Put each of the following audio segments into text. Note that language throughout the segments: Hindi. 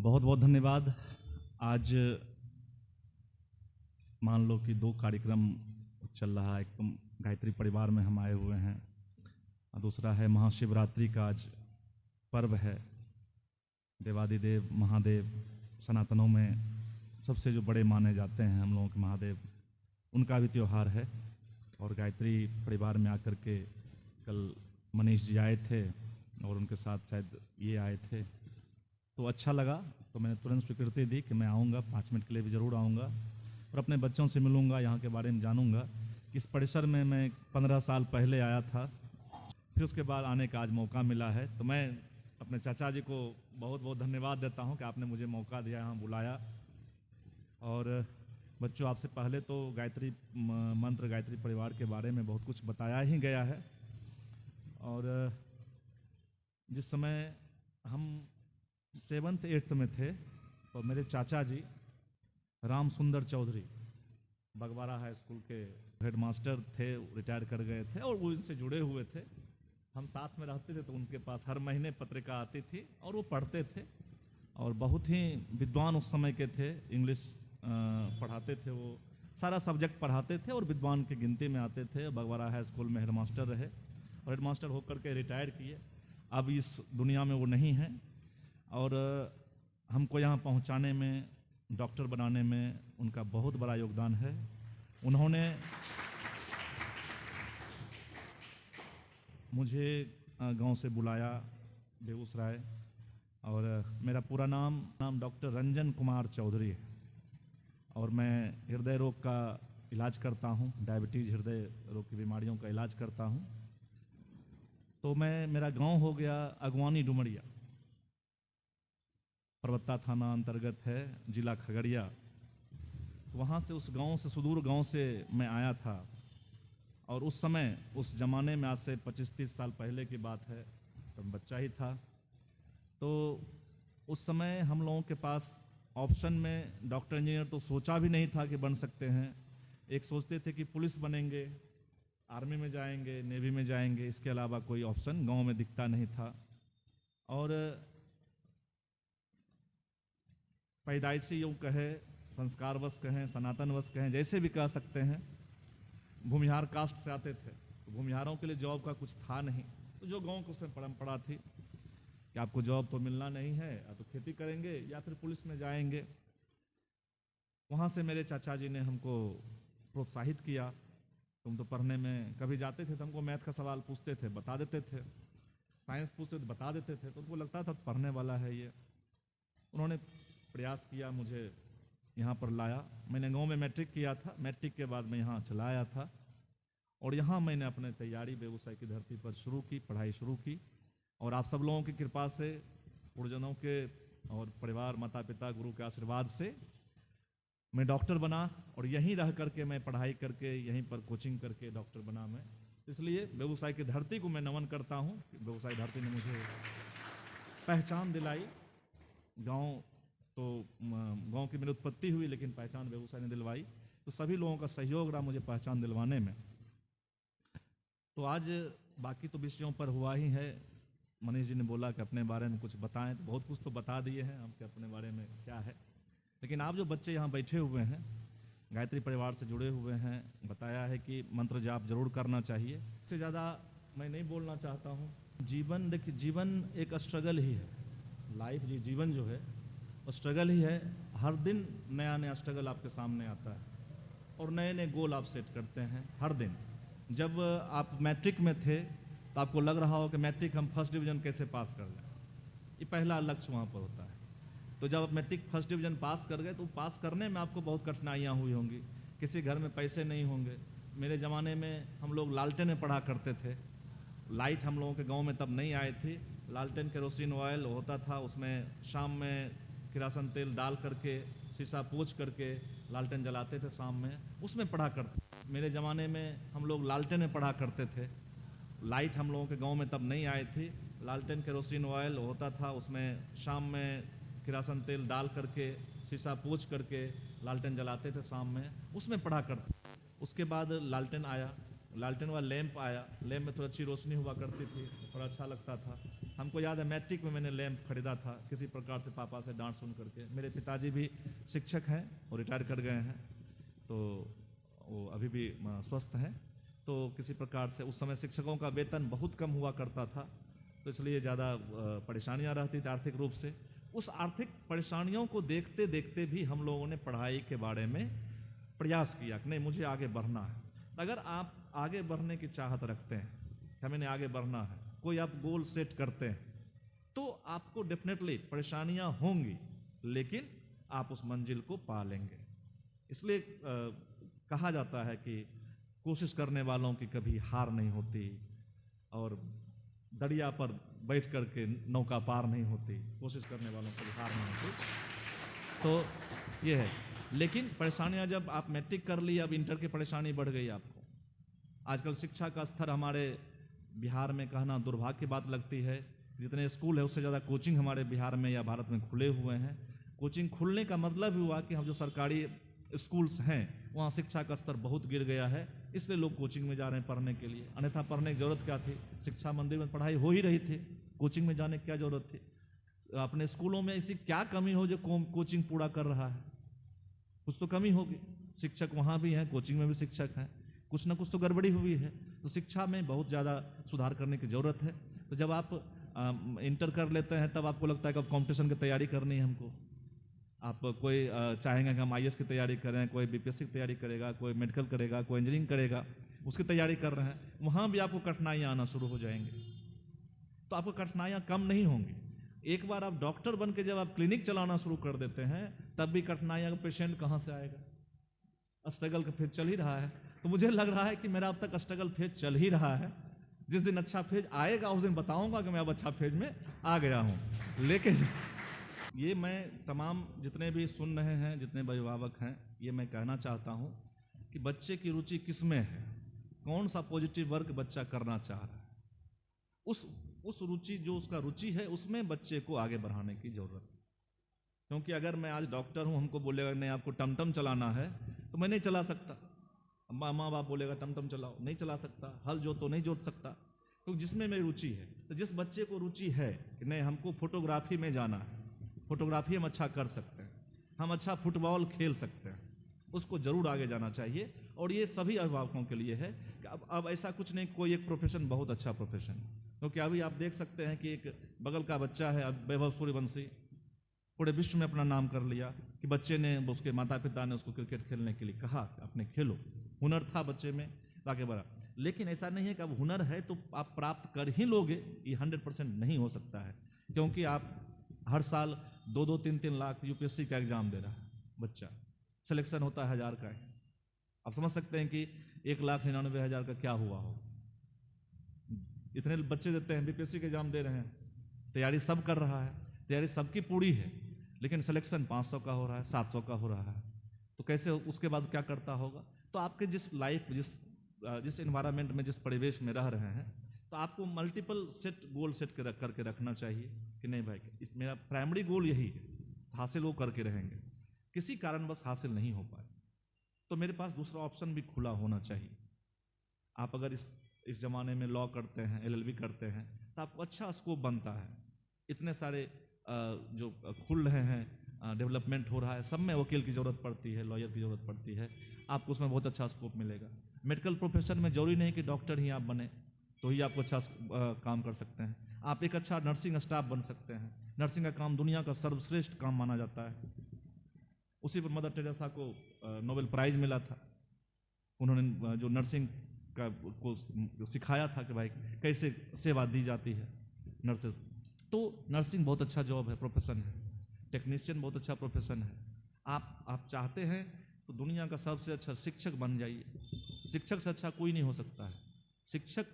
बहुत बहुत धन्यवाद। आज मान लो कि 2 कार्यक्रम चल रहा है। एक तो गायत्री परिवार में हम आए हुए हैं और दूसरा है महाशिवरात्रि का आज पर्व है। देवादिदेव महादेव सनातनों में सबसे जो बड़े माने जाते हैं हम लोगों के महादेव, उनका भी त्यौहार है। और गायत्री परिवार में आकर के कल मनीष जी आए थे और उनके साथ शायद ये आए थे, तो अच्छा लगा। तो मैंने तुरंत स्वीकृति दी कि मैं आऊँगा, 5 मिनट के लिए भी ज़रूर आऊँगा और अपने बच्चों से मिलूँगा, यहाँ के बारे में जानूँगा। इस परिसर में मैं 15 साल पहले आया था, फिर उसके बाद आने का आज मौका मिला है। तो मैं अपने चाचा जी को बहुत बहुत धन्यवाद देता हूँ कि आपने मुझे मौका दिया, यहाँ बुलाया। और बच्चों, आपसे पहले तो गायत्री मंत्र, गायत्री परिवार के बारे में बहुत कुछ बताया ही गया है। और जिस समय हम 7th 8th में थे तो मेरे चाचा जी राम सुंदर चौधरी बगवाड़ा हाई स्कूल के हेडमास्टर थे, रिटायर कर गए थे और वो इनसे जुड़े हुए थे। हम साथ में रहते थे तो उनके पास हर महीने पत्रिका आती थी और वो पढ़ते थे और बहुत ही विद्वान उस समय के थे। इंग्लिश पढ़ाते थे, वो सारा सब्जेक्ट पढ़ाते थे और विद्वान की गिनती में आते थे। बगवाड़ा हाई स्कूल में हेडमास्टर रहे और हेडमास्टर होकर के रिटायर किए। अब इस दुनिया में वो नहीं हैं और हमको यहाँ पहुँचाने में, डॉक्टर बनाने में उनका बहुत बड़ा योगदान है। उन्होंने मुझे गांव से बुलाया, बेगूसराय, और मेरा पूरा नाम डॉक्टर रंजन कुमार चौधरी है और मैं हृदय रोग का इलाज करता हूँ, डायबिटीज़, हृदय रोग की बीमारियों का इलाज करता हूँ। तो मेरा गांव हो गया अगवानी डुमरिया, परबत्ता थाना अंतर्गत है, जिला खगड़िया। वहाँ से, उस गांव से, सुदूर गांव से मैं आया था और उस समय, उस ज़माने में, आज से 25-30 साल पहले की बात है, तो मैं बच्चा ही था। तो उस समय हम लोगों के पास ऑप्शन में डॉक्टर इंजीनियर तो सोचा भी नहीं था कि बन सकते हैं। एक सोचते थे कि पुलिस बनेंगे, आर्मी में जाएंगे, नेवी में जाएंगे, इसके अलावा कोई ऑप्शन गांव में दिखता नहीं था। और पैदाइशी यूँ कहे, संस्कारवश कहें, सनातनवश कहें, जैसे भी कह सकते हैं, भूमिहार कास्ट से आते थे तो भूमिहारों के लिए जॉब का कुछ था नहीं। तो जो गांव को उसमें परंपरा थी कि आपको जॉब तो मिलना नहीं है, या तो खेती करेंगे या फिर पुलिस में जाएंगे। वहाँ से मेरे चाचा जी ने हमको प्रोत्साहित किया। तुम तो पढ़ने में, कभी जाते थे तो हमको मैथ का सवाल पूछते थे, बता देते थे, साइंस पूछते तो बता देते थे, तो उनको लगता था पढ़ने वाला है ये। उन्होंने प्रयास किया, मुझे यहाँ पर लाया। मैंने गांव में मैट्रिक किया था, मैट्रिक के बाद मैं यहाँ चला आया था और यहाँ मैंने अपने तैयारी बेगूसराय की धरती पर शुरू की, पढ़ाई शुरू की। और आप सब लोगों की कृपा से, गुरुजनों के और परिवार, माता पिता, गुरु के आशीर्वाद से मैं डॉक्टर बना और यहीं रह करके मैं पढ़ाई करके, यहीं पर कोचिंग करके डॉक्टर बना मैं। इसलिए बेगूसराय की धरती को मैं नमन करता हूँ कि बेगूसराय धरती ने मुझे पहचान दिलाई। गांव तो गांव की मेरी उत्पत्ति हुई, लेकिन पहचान बेगूसराय ने दिलवाई। तो सभी लोगों का सहयोग रहा मुझे पहचान दिलवाने में। तो आज बाकी तो विषयों पर हुआ ही है। मनीष जी ने बोला कि अपने बारे में कुछ बताएं, तो बहुत कुछ तो बता दिए हैं हम कि अपने बारे में क्या है। लेकिन आप जो बच्चे यहाँ बैठे हुए हैं, गायत्री परिवार से जुड़े हुए हैं, बताया है कि मंत्र जाप जरूर करना चाहिए। इससे ज़्यादा मैं नहीं बोलना चाहता हूँ। जीवन, देखिए, जीवन एक स्ट्रगल ही है। लाइफ, जीवन जो है वो स्ट्रगल ही है। हर दिन नया नया स्ट्रगल आपके सामने आता है और नए नए गोल आप सेट करते हैं हर दिन। जब आप मैट्रिक में थे तो आपको लग रहा हो कि मैट्रिक हम फर्स्ट डिवीज़न कैसे पास कर लें, ये पहला लक्ष्य वहाँ पर होता है। तो जब आप मैट्रिक फर्स्ट डिवीज़न पास कर गए तो पास करने में आपको बहुत कठिनाइयाँ हुई होंगी। किसी घर में पैसे नहीं होंगे। मेरे ज़माने में हम लोग लालटेन में पढ़ा करते थे। लाइट हम लोगों के गांव में तब नहीं आई थी। लालटेन केरोसिन ऑयल होता था, उसमें शाम में किरासन तेल डाल करके, शीशा पोंछ करके लालटेन जलाते थे शाम में, उसमें पढ़ा करते। मेरे ज़माने में हम लोग लालटेन में पढ़ा करते थे। लाइट हम लोगों के गांव में तब नहीं आई थी। लालटेन केरोसिन ऑयल होता था, उसमें शाम में किरासन तेल डाल करके, शीशा पोंछ करके लालटेन जलाते थे शाम में, उसमें पढ़ा करते। उसके बाद लालटेन आया, लालटेन वाला लैंप आया, लैंप में थोड़ा अच्छी रोशनी हुआ करती थी, थोड़ा अच्छा लगता था। हमको याद है मैट्रिक में मैंने लैंप खरीदा था किसी प्रकार से पापा से डांट सुन करके। मेरे पिताजी भी शिक्षक हैं और रिटायर कर गए हैं, तो वो अभी भी स्वस्थ हैं। तो किसी प्रकार से उस समय शिक्षकों का वेतन बहुत कम हुआ करता था, तो इसलिए ज़्यादा परेशानियाँ रहती थी आर्थिक रूप से। उस आर्थिक परेशानियों को देखते देखते भी हम लोगों ने पढ़ाई के बारे में प्रयास किया कि नहीं, मुझे आगे बढ़ना है। अगर आप आगे बढ़ने की चाहत रखते हैं, हमें आगे बढ़ना है, कोई आप गोल सेट करते हैं, तो आपको डेफिनेटली परेशानियां होंगी, लेकिन आप उस मंजिल को पा लेंगे। इसलिए कहा जाता है कि कोशिश करने वालों की कभी हार नहीं होती, और दरिया पर बैठ करके नौका पार नहीं होती, कोशिश करने वालों की हार नहीं होती। तो ये है। लेकिन परेशानियां जब आप मैट्रिक कर ली, अब इंटर की परेशानी बढ़ गई आपको। आजकल शिक्षा का स्तर हमारे बिहार में कहना दुर्भाग्य की बात लगती है, जितने स्कूल है उससे ज़्यादा कोचिंग हमारे बिहार में या भारत में खुले हुए हैं। कोचिंग खुलने का मतलब हुआ कि हम जो सरकारी स्कूल्स हैं वहाँ शिक्षा का स्तर बहुत गिर गया है, इसलिए लोग कोचिंग में जा रहे हैं पढ़ने के लिए। अन्यथा पढ़ने की जरूरत क्या थी, शिक्षा मंदिर में पढ़ाई हो ही रही थी, कोचिंग में जाने की क्या जरूरत थी। अपने स्कूलों में ऐसी क्या कमी हो जो कोचिंग पूरा कर रहा है, कुछ तो कमी होगी। शिक्षक वहाँ भी हैं, कोचिंग में भी शिक्षक हैं, कुछ ना कुछ तो गड़बड़ी हुई है। तो शिक्षा में बहुत ज़्यादा सुधार करने की ज़रूरत है। तो जब आप इंटर कर लेते हैं तब आपको लगता है कि अब कॉम्पिटिशन की तैयारी करनी है हमको। आप कोई चाहेंगे कि हम IAS की तैयारी करें, कोई BPSC की तैयारी करेगा, कोई मेडिकल करेगा, कोई इंजीनियरिंग करेगा, उसकी तैयारी कर रहे हैं, वहाँ भी आपको कठिनाइयाँ आना शुरू हो जाएंगी। तो आपको कठिनाइयाँ कम नहीं होंगी। एक बार आप डॉक्टर बन के जब आप क्लिनिक चलाना शुरू कर देते हैं, तब भी कठिनाइयाँ, पेशेंट कहाँ से आएगा। स्ट्रगल का फेज चल ही रहा है। तो मुझे लग रहा है कि मेरा अब तक स्ट्रगल फेज चल ही रहा है। जिस दिन अच्छा फेज आएगा उस दिन बताऊंगा कि मैं अब अच्छा फेज में आ गया हूँ। लेकिन ये मैं तमाम जितने भी सुन रहे हैं, जितने अभिभावक हैं, ये मैं कहना चाहता हूँ कि बच्चे की रुचि किस में है, कौन सा पॉजिटिव वर्क बच्चा करना चाह रहा है, उस रुचि, जो उसका रुचि है उसमें बच्चे को आगे बढ़ाने की जरूरत है। क्योंकि अगर मैं आज डॉक्टर हूँ, हमको बोलेगा नहीं आपको टमटम चलाना है, तो मैं नहीं चला सकता। माँ बाप बोलेगा टमटम चलाओ, नहीं चला सकता। हल जो तो नहीं जोत सकता, क्योंकि जिसमें मेरी रुचि है। तो जिस बच्चे को रुचि है कि नहीं हमको फोटोग्राफी में जाना है, फोटोग्राफी हम अच्छा कर सकते हैं, हम अच्छा फुटबॉल खेल सकते हैं, उसको जरूर आगे जाना चाहिए। और ये सभी अभिभावकों के लिए है कि अब ऐसा कुछ नहीं, कोई एक प्रोफेशन बहुत अच्छा प्रोफेशन, क्योंकि अभी आप देख सकते हैं कि एक बगल का बच्चा है वैभव सूर्यवंशी, पूरे विश्व में अपना नाम कर लिया कि बच्चे ने, उसके माता पिता ने उसको क्रिकेट खेलने के लिए कहा, अपने खेलो। हुनर था बच्चे में, आगे बढ़ा। लेकिन ऐसा नहीं है कि अब हुनर है तो आप प्राप्त कर ही लोगे, ये 100% नहीं हो सकता है। क्योंकि आप हर साल 2-2, 3-3 लाख UPSC का एग्जाम दे रहा है बच्चा, सिलेक्शन होता है 1000 का है। आप समझ सकते हैं कि 1,99,000 का क्या हुआ हो। इतने बच्चे देते हैं, BPSC के एग्जाम दे रहे हैं, तैयारी सब कर रहा है, तैयारी सबकी पूरी है, लेकिन सिलेक्शन 500 का हो रहा है, 700 का हो रहा है। तो कैसे उसके बाद क्या करता होगा। तो आपके जिस लाइफ, जिस एनवायरनमेंट में, जिस परिवेश में रह रहे हैं, तो आपको मल्टीपल सेट गोल सेट करके रखना चाहिए कि नहीं भाई, इस मेरा प्राइमरी गोल यही है, हासिल वो करके रहेंगे। किसी कारणवश हासिल नहीं हो पाए तो मेरे पास दूसरा ऑप्शन भी खुला होना चाहिए। आप अगर इस जमाने में लॉ करते हैं, LLB करते हैं, तो आपको अच्छा स्कोप बनता है। इतने सारे जो खुल रहे हैं, डेवलपमेंट हो रहा है, सब में वकील की ज़रूरत पड़ती है, लॉयर की ज़रूरत पड़ती है, आपको उसमें बहुत अच्छा स्कोप मिलेगा। मेडिकल प्रोफेशन में जरूरी नहीं कि डॉक्टर ही आप बने तो ही आपको अच्छा काम कर सकते हैं। आप एक अच्छा नर्सिंग स्टाफ बन सकते हैं। नर्सिंग का काम दुनिया का सर्वश्रेष्ठ काम माना जाता है। उसी पर मदर टेरेसा को नोबेल प्राइज मिला था। उन्होंने जो नर्सिंग का को सिखाया था कि भाई कैसे सेवा दी जाती है नर्सेस। तो नर्सिंग बहुत अच्छा जॉब है, प्रोफेशन है। टेक्नीशियन बहुत अच्छा प्रोफेशन है। आप चाहते हैं तो दुनिया का सबसे अच्छा शिक्षक बन जाइए। शिक्षक से अच्छा कोई नहीं हो सकता है। शिक्षक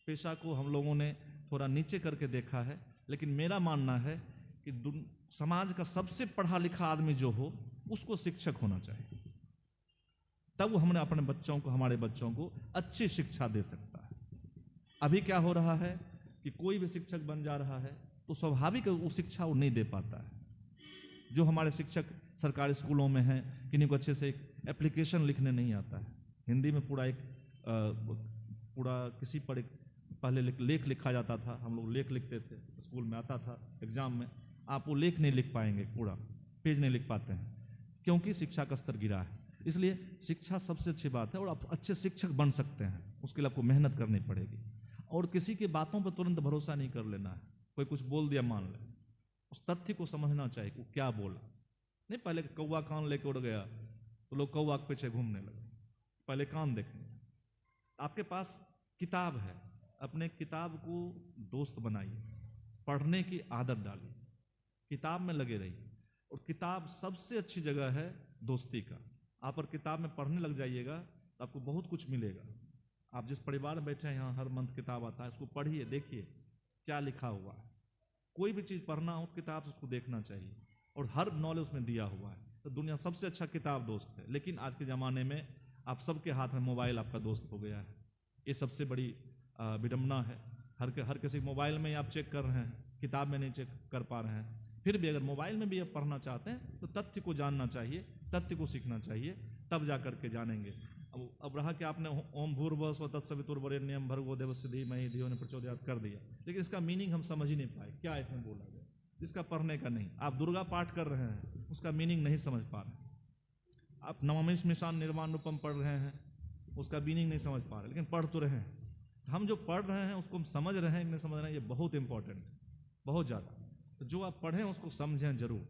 पेशा को हम लोगों ने थोड़ा नीचे करके देखा है, लेकिन मेरा मानना है कि समाज का सबसे पढ़ा लिखा आदमी जो हो उसको शिक्षक होना चाहिए। तब वो हमने अपने बच्चों को, हमारे बच्चों को अच्छी शिक्षा दे सकता है। अभी क्या हो रहा है कि कोई भी शिक्षक बन जा रहा है तो स्वाभाविक वो शिक्षा वो नहीं दे पाता है। जो हमारे शिक्षक सरकारी स्कूलों में हैं, किन्हीं को अच्छे से एक एप्लीकेशन लिखने नहीं आता है, हिंदी में पूरा एक पूरा किसी पर पहले लेख लिखा जाता था, हम लोग लेख लिखते थे, स्कूल में आता था एग्जाम में, आप वो लेख नहीं लिख पाएंगे, पूरा पेज नहीं लिख पाते हैं, क्योंकि शिक्षा का स्तर गिरा है। इसलिए शिक्षा सबसे अच्छी बात है और आप अच्छे शिक्षक बन सकते हैं, उसके लिए आपको मेहनत करनी पड़ेगी। और किसी की बातों पर तुरंत भरोसा नहीं कर लेना है, कोई कुछ बोल दिया मान ले, उस तथ्य को समझना चाहिए वो क्या बोला। नहीं पहले कौवा कान लेके उड़ गया तो लोग कौवा के पीछे घूमने लगे, पहले कान देखेंगे। आपके पास किताब है, अपने किताब को दोस्त बनाइए, पढ़ने की आदत डालिए, किताब में लगे रहिए। और किताब सबसे अच्छी जगह है दोस्ती का। आप अगर किताब में पढ़ने लग जाइएगा तो आपको बहुत कुछ मिलेगा। आप जिस परिवार में बैठे हैं, यहाँ हर मंथ किताब आता है, उसको पढ़िए, देखिए क्या लिखा हुआ है। कोई भी चीज़ पढ़ना हो तो किताब से उसको देखना चाहिए, और हर नॉलेज उसमें दिया हुआ है। तो दुनिया सबसे अच्छा किताब दोस्त है। लेकिन आज के ज़माने में आप सबके हाथ में मोबाइल आपका दोस्त हो गया है, ये सबसे बड़ी विडम्बना है। हर किसी मोबाइल में आप चेक कर रहे हैं, किताब में नहीं चेक कर पा रहे हैं। फिर भी अगर मोबाइल में भी आप पढ़ना चाहते हैं तो तथ्य को जानना चाहिए, तथ्य को सीखना चाहिए, तब जा करके जानेंगे। अब रहा कि आपने ओम भूर्भुवः स्वः तत्सवितुर्वरेण्यं भर्गो देवस्य धीमहि धियो न प्रचोदयात् कर दिया, लेकिन इसका मीनिंग हम समझ ही नहीं पाए, क्या इसमें बोला गया, इसका पढ़ने का नहीं। आप दुर्गा पाठ कर रहे हैं, उसका मीनिंग नहीं समझ पा रहे। आप नमामि स्मशान निर्वाण रूपम पढ़ रहे हैं, उसका मीनिंग नहीं समझ पा रहे, लेकिन पढ़ तो रहे हैं। हम जो पढ़ रहे हैं उसको हम समझ रहे हैं कि नहीं समझ रहे हैं, ये बहुत इंपॉर्टेंट है, बहुत ज़्यादा। तो जो आप पढ़ें उसको समझें जरूर,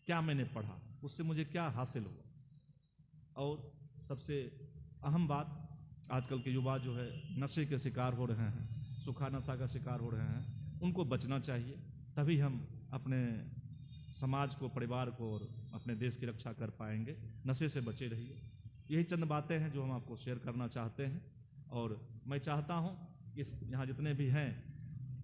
क्या मैंने पढ़ा, उससे मुझे क्या हासिल हुआ। और सबसे अहम बात, आजकल के युवा जो है नशे के शिकार हो रहे हैं, सूखा नशा का शिकार हो रहे हैं, उनको बचना चाहिए। तभी हम अपने समाज को, परिवार को और अपने देश की रक्षा कर पाएंगे। नशे से बचे रहिए। यही चंद बातें हैं जो हम आपको शेयर करना चाहते हैं। और मैं चाहता हूँ इस यहाँ जितने भी हैं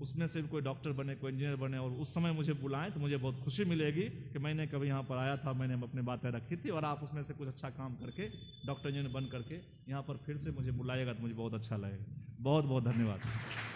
उसमें से भी कोई डॉक्टर बने, कोई इंजीनियर बने, और उस समय मुझे बुलाएं तो मुझे बहुत खुशी मिलेगी कि मैंने कभी यहाँ पर आया था, मैंने अपनी बातें रखी थी, और आप उसमें से कुछ अच्छा काम करके डॉक्टर इंजीनियर बन करके यहाँ पर फिर से मुझे बुलाएगा तो मुझे बहुत अच्छा लगेगा। बहुत बहुत धन्यवाद।